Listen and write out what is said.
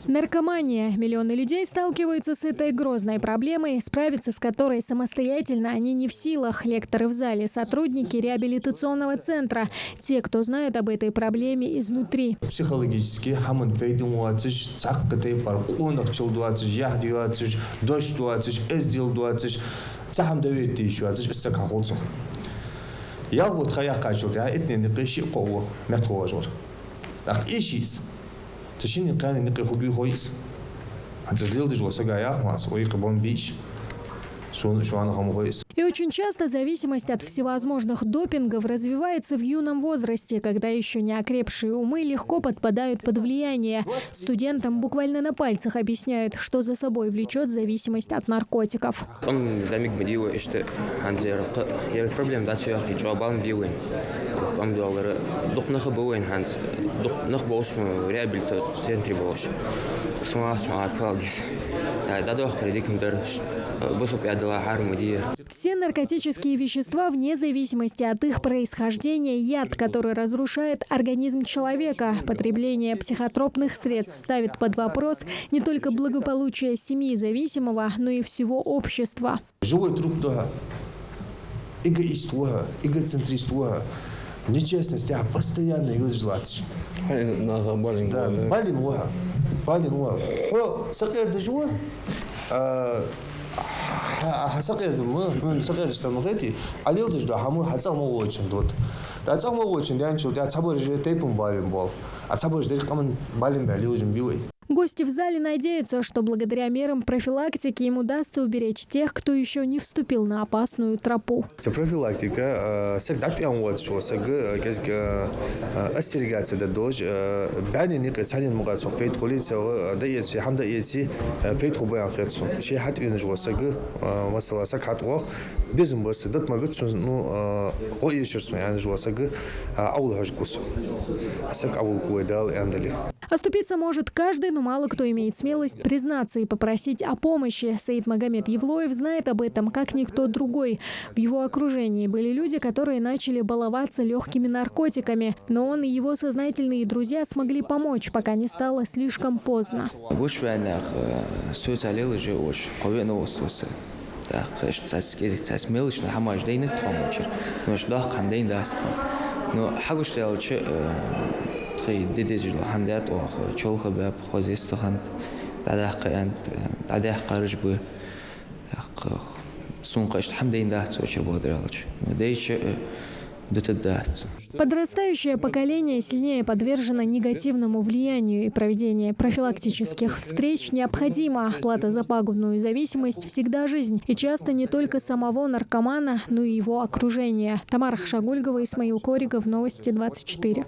Наркомания. Миллионы людей сталкиваются с этой грозной проблемой, справиться с которой самостоятельно они не в силах. Лекторы в зале, сотрудники реабилитационного центра, те, кто знают об этой проблеме изнутри. Психологически, И очень часто зависимость от всевозможных допингов развивается в юном возрасте, когда еще не окрепшие умы легко подпадают под влияние. Студентам буквально на пальцах объясняют, что за собой влечет зависимость от наркотиков. Все наркотические вещества, вне зависимости от их происхождения, яд, который разрушает организм человека. Потребление психотропных средств ставит под вопрос не только благополучие семьи зависимого, но и всего общества. Живой труп, да. Эгоист, эгоцентрист, нечестность, постоянно ее желать. Да, балин, сакер де живой. Сакер де мы, сакер де самогети, алил де живой, мы хацам очень дот. Да хацам очень, да ничего, да цабор же тейпом балин бол, а цабор же камен балин балил же бивой. Гости в зале надеются, что благодаря мерам профилактики им удастся уберечь тех, кто еще не вступил на опасную тропу. Профилактика, остерегаться до дож, бани цанин мугацо пейт холица, да яци хамда яци пейт хубаyan хэтсу. Шей хат инжвасага, масала сакатуах, безумбас дат магатсу, ну хоишерсу инжвасага, аул хашкус. Сак аул куэдал эндали. Оступиться может каждый, но мало кто имеет смелость признаться и попросить о помощи. Саид Магомед Евлоев знает об этом, как никто другой. В его окружении были люди, которые начали баловаться легкими наркотиками. Но он и его сознательные друзья смогли помочь, пока не стало слишком поздно. ديجل حملات وشغل باب خوزيستخن تعدي قارج بو سونقش حمدين ده سوشر بودرالش ديش Подрастающее поколение сильнее подвержено негативному влиянию, и проведение профилактических встреч необходимо. Плата за пагубную зависимость всегда жизнь, и часто не только самого наркомана, но и его окружения. Тамара Хашагульгова, Исмаил Коригов, Новости 24.